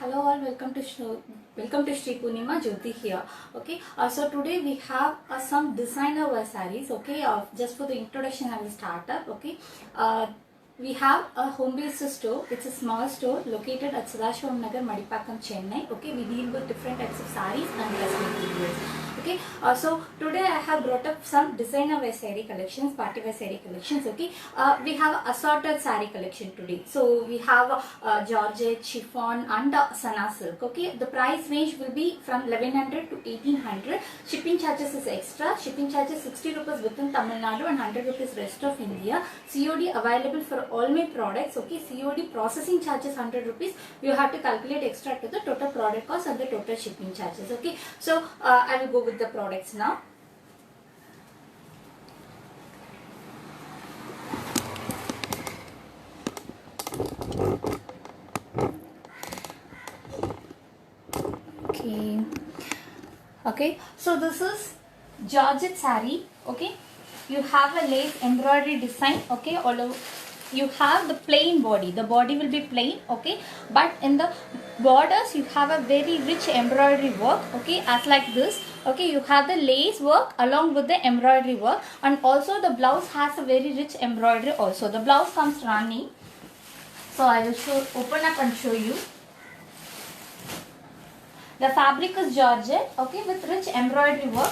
Hello all, welcome to Shri Purnima Jyoti here. Okay, so today we have some designer wear sarees. Okay, just for the introduction I will start up. Okay, we have a home-based store. It's a small store located at Sadashivam Nagar, Madipakam, Chennai. Okay, we deal with different types of sarees and dress materials. Okay, so today I have brought up some designer wear saree collections, party wear saree collections. Okay, we have assorted saree collection today. So we have Georgette, chiffon and Sana silk. Okay, the price range will be from 1100 to 1800. Shipping charges is extra. Shipping charges 60 rupees within Tamil Nadu and 100 rupees rest of India. COD available for all my products. Okay, COD processing charges 100 rupees. You have to calculate extra to the total product cost and the total shipping charges. Okay, so I will go with the products now. Okay, so this is Georgette saree. Okay, you have a lace embroidery design. Okay, all over. You have the plain body. The body will be plain. Okay, but in the borders you have a very rich embroidery work. Okay, as like this. Okay, you have the lace work along with the embroidery work, and also the blouse has a very rich embroidery also. The blouse comes running. So I will open up and show you. The fabric is Georgette, okay, with rich embroidery work.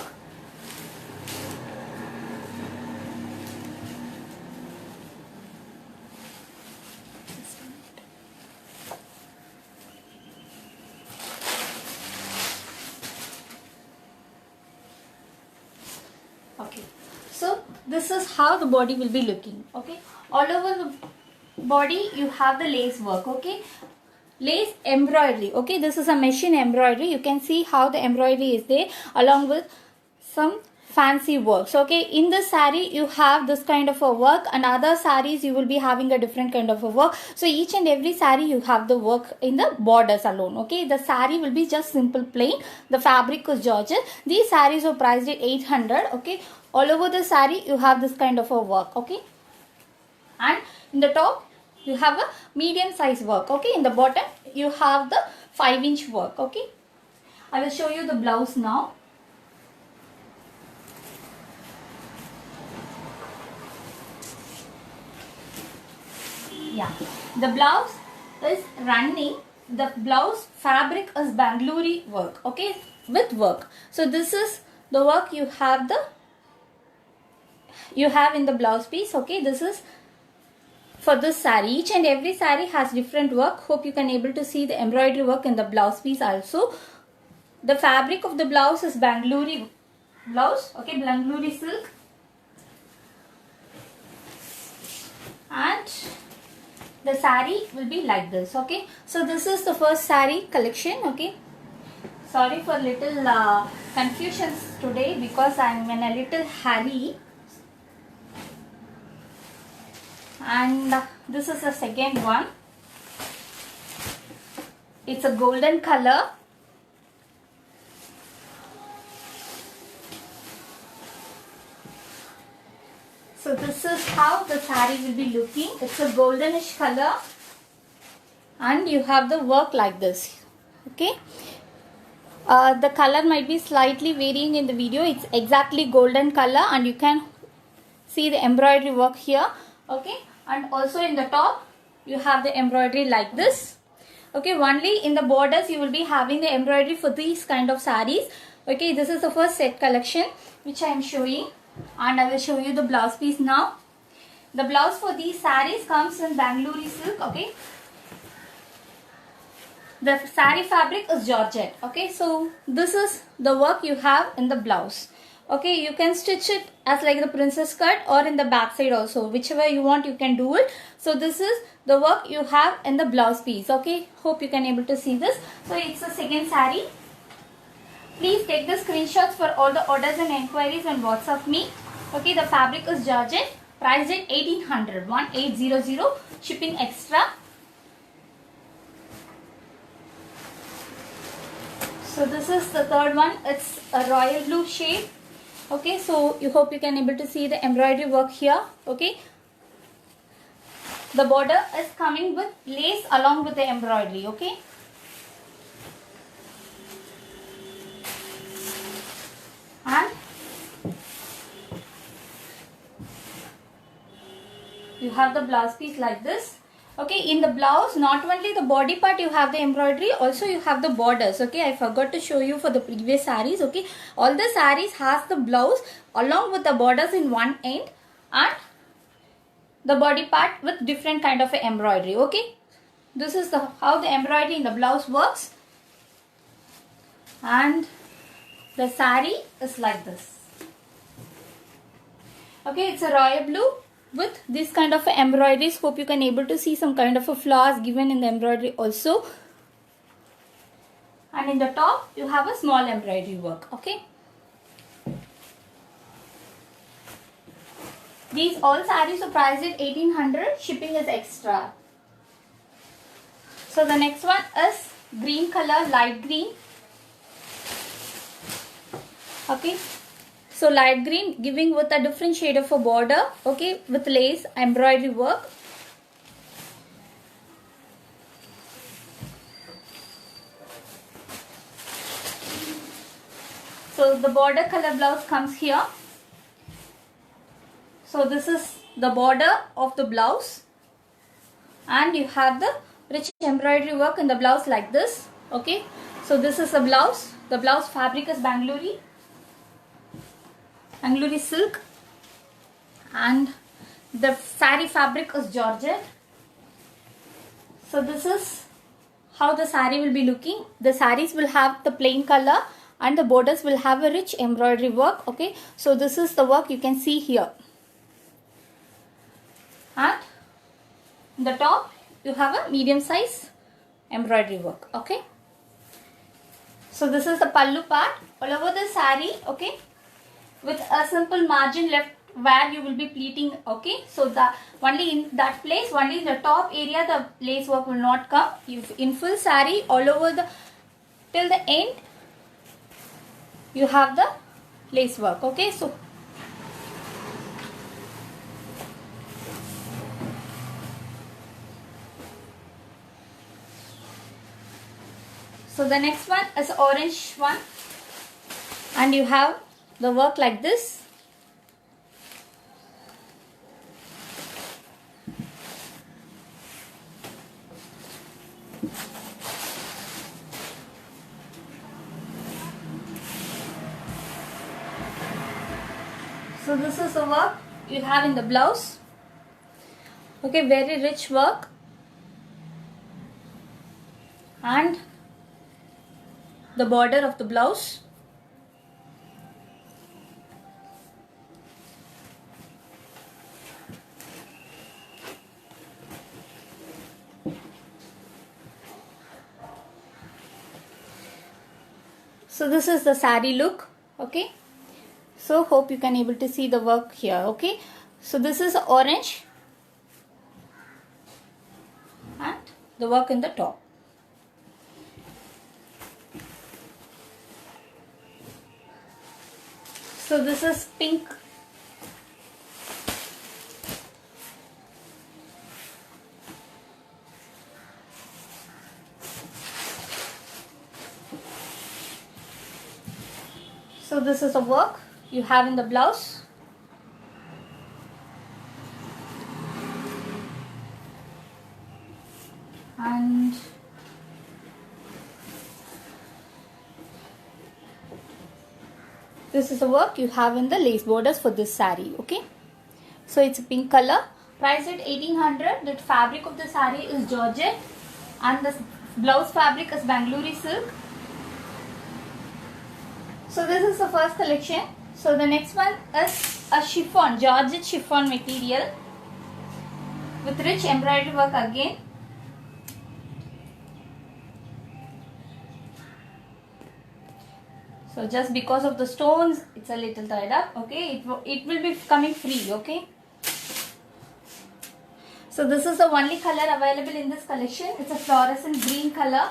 Okay, so this is how the body will be looking. Okay, all over the body you have the lace work. Okay, lace embroidery. Okay, this is a machine embroidery. You can see how the embroidery is there along with some fancy works. Okay, in the saree you have this kind of a work, and other sarees you will be having a different kind of a work. So each and every saree you have the work in the borders alone. Okay, the saree will be just simple plain. The fabric is Georgette. These sarees are priced at 800. Okay, all over the saree you have this kind of a work. Okay, and in the top you have a medium size work. Okay, in the bottom you have the 5-inch work. Okay, I will show you the blouse now. Yeah, the blouse is running. The blouse fabric is Bangalore work. Okay, with work. So this is the work you have in the blouse piece. Okay, this is for this saree. Each and every saree has different work. Hope you can able to see the embroidery work in the blouse piece also. The fabric of the blouse is Bangalore blouse. Okay, Bangalore silk. And the saree will be like this. Okay, so this is the first saree collection. Okay, sorry for little confusions today because I am in a little hurry. And this is the second one. It's a golden color. So this is how the saree will be looking. It's a goldenish color and you have the work like this. Okay, the color might be slightly varying in the video. It's exactly golden color and you can see the embroidery work here. Okay, and also in the top you have the embroidery like this. Okay, only in the borders you will be having the embroidery for these kind of sarees. Okay, this is the first set collection which I am showing, and I will show you the blouse piece now. The blouse for these sarees comes in Bangalore silk. Okay, the saree fabric is Georgette. Okay, so this is the work you have in the blouse. Okay, you can stitch it as like the princess cut or in the back side also, whichever you want you can do it. So this is the work you have in the blouse piece. Okay, hope you can able to see this. So it's the second saree. Please take the screenshots for all the orders and enquiries and WhatsApp me. Okay, the fabric is Georgette, priced at 1800, 1800, shipping extra. So this is the third one. It's a royal blue shade. Okay, so you hope you can able to see the embroidery work here. Okay, The border is coming with lace along with the embroidery. Okay. and you have the blouse piece like this. Okay, in the blouse, not only the body part you have the embroidery, also you have the borders. Okay, I forgot to show you for the previous sarees. Okay, all the sarees has the blouse along with the borders in one end and the body part with different kind of embroidery. Okay, this is how the embroidery in the blouse works, and the saree is like this. Okay, it's a royal blue with this kind of embroideries. Hope you can able to see some kind of a flowers given in the embroidery also. And in the top you have a small embroidery work. Okay. These all sarees are priced at 1800. Shipping is extra. So the next one is green color, light green. Okay. So light green giving with a different shade of a border, okay, with lace embroidery work. So the border color blouse comes here. So this is the border of the blouse and you have the rich embroidery work in the blouse like this. Okay. So this is the blouse. The blouse fabric is Bangalore silk and the saree fabric is Georgette. So this is how the saree will be looking. The sarees will have the plain color and the borders will have a rich embroidery work. Okay, so this is the work you can see here. And in the top you have a medium size embroidery work. Okay, so this is the pallu part all over the saree. Okay, with a simple margin left where you will be pleating. Okay, so the only in that place, only in the top area the lace work will not come. You in full saree all over the till the end you have the lace work. Okay, so the next one is orange one and you have the work like this. So this is the work you have in the blouse. Okay, very rich work and the border of the blouse. So this is the saree look. Okay, so hope you can able to see the work here. Okay, so this is orange and the work in the top. So this is pink. So this is the work you have in the blouse. And this is the work you have in the lace borders for this saree. Okay, so it's a pink color, priced at 1800. The fabric of the saree is Georgette and the blouse fabric is Bangalore silk. So this is the first collection. So the next one is a chiffon, Georgette chiffon material with rich embroidery work again. So just because of the stones, it's a little tied up. Okay, it will be coming free. Okay. So this is the only color available in this collection. It's a fluorescent green color.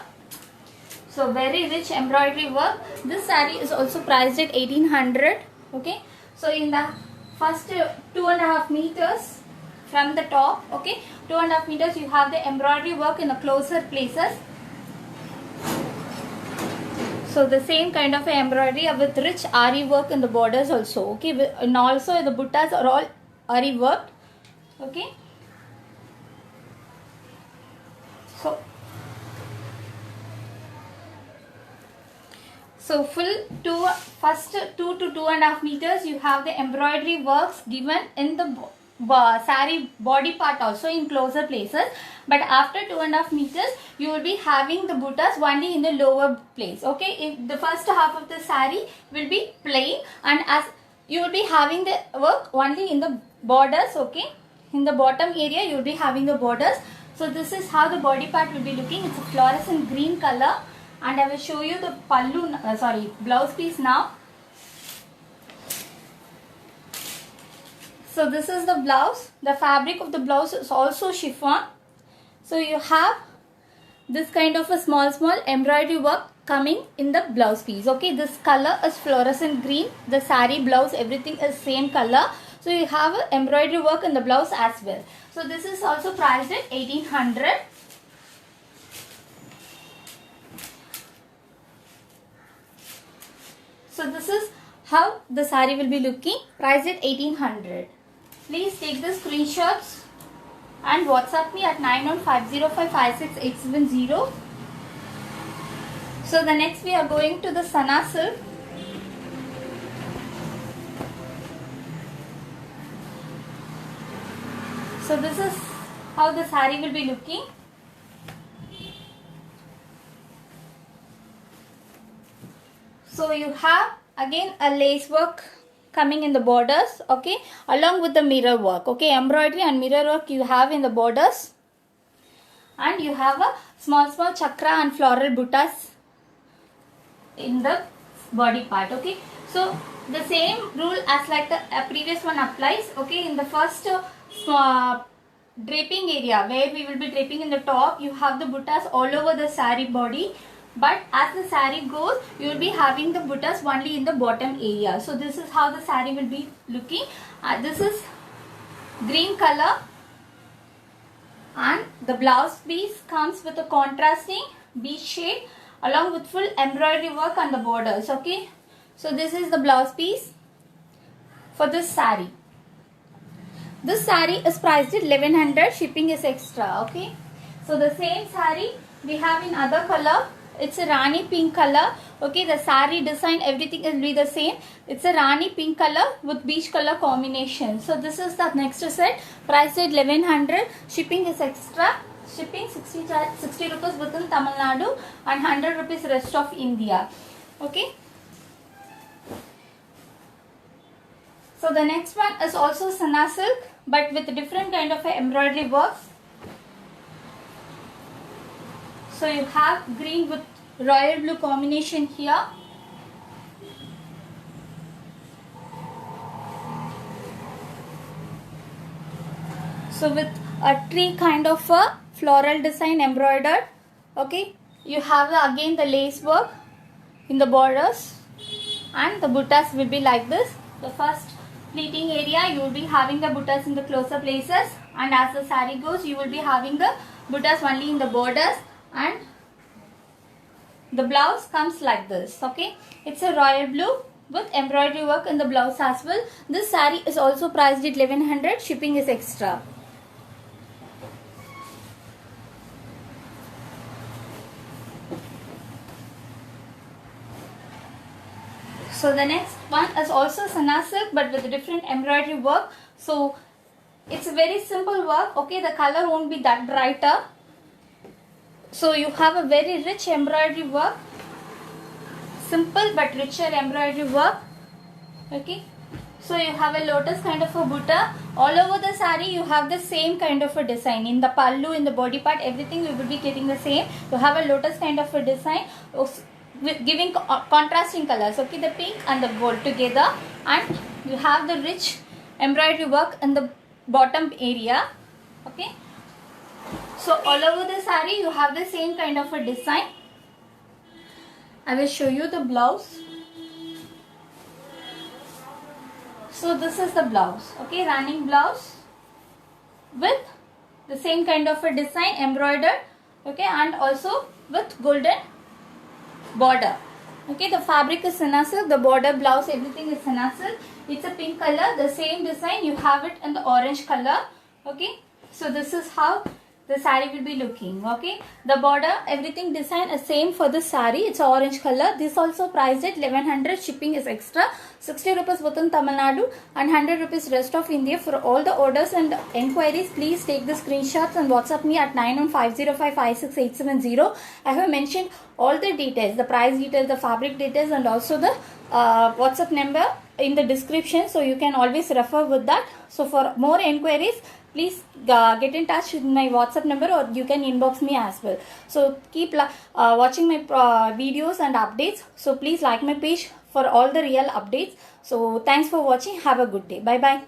So very rich embroidery work. This saree is also priced at 1800. Okay. So in the first 2.5 meters from the top, okay, 2.5 meters you have the embroidery work in the closer places. So So the same kind of embroidery with rich ari work in the borders also. Okay, and also the buttas are all ari worked. Okay. So full first 2 to 2.5 meters you have the embroidery works given in the sari body part also in closer places, but after 2.5 meters you will be having the buttas only in the lower place. Okay, if the first half of the sari will be plain, and as you will be having the work only in the borders. Okay, in the bottom area you will be having the borders. So this is how the body part will be looking. It's a fluorescent green color, and I will show you the blouse piece now. So this is the blouse. The fabric of the blouse is also chiffon. So you have this kind of a small embroidery work coming in the blouse piece. Okay, this color is fluorescent green. The sari blouse, everything is same color. So you have a embroidery work in the blouse as well. So this is also priced at 1800. So this is how the sari will be looking, priced at 1800. Please take the screenshots and WhatsApp me at 9150556870. So the next we are going to the Sana silk. So this is how the sari will be looking. So you have again a lace work coming in the borders, okay, along with the mirror work. Okay, embroidery and mirror work you have in the borders, and you have a small chakra and floral buttas in the body part. Okay, so the same rule as like the previous one applies. Okay, in the first draping area where we will be draping in the top, you have the buttas all over the sari body. But as the sari goes, you will be having the buttas only in the bottom area. So this is how the sari will be looking. This is green color, and the blouse piece comes with a contrasting beige shade along with full embroidery work on the borders. Okay, so this is the blouse piece for this sari. This sari is priced at 1100. Shipping is extra. Okay, so the same sari we have in other color. It's a Rani pink color. Okay, the sari design, everything will be the same. It's a Rani pink color with beige color combination. So this is the next set, priced at 1100. Shipping is extra. Shipping 60 rupees within Tamil Nadu and 100 rupees rest of India. Okay. So the next one is also Sana silk, but with a different kind of embroidery work. So you have green with royal blue combination here. So with a tree kind of a floral design embroidered. Okay, you have again the lace work in the borders, and the buttas will be like this. The first pleating area you will be having the buttas in the closer places, and as the sari goes you will be having the buttas only in the borders, and the blouse comes like this. Okay, it's a royal blue with embroidery work in the blouse as well. This sari is also priced at 1100. Shipping is extra. So the next one is also Sana silk, but with a different embroidery work. So it's a very simple work. Okay, the color won't be that brighter. So you have a very rich embroidery work, simple but richer embroidery work. Okay, so you have a lotus kind of a butta. All over the sari you have the same kind of a design. In the pallu, in the body part, everything you will be getting the same. You have a lotus kind of a design with giving contrasting colors. Okay, the pink and the gold together, and you have the rich embroidery work in the bottom area. Okay, so all over the sari you have the same kind of a design. I will show you the blouse. So this is the blouse. Okay, running blouse with the same kind of a design embroidered. Okay, and also with golden border. Okay, the fabric is Senna silk, the border, blouse, everything is Senna silk. It's a pink color, the same design, you have it in the orange color. Okay, so this is how the saree will be looking. Okay, the border, everything design is same for the saree. It's orange color. This also priced at 1100. Shipping is extra. 60 rupees within Tamil Nadu and 100 rupees rest of India. For all the orders and enquiries, please take the screenshots and WhatsApp me at 9150556870. I have mentioned all the details, the price details, the fabric details, and also the WhatsApp number in the description, so you can always refer with that. So for more enquiries, please get in touch with my WhatsApp number, or you can inbox me as well. So keep watching my videos and updates. So please like my page for all the real updates. So thanks for watching. Have a good day. Bye bye.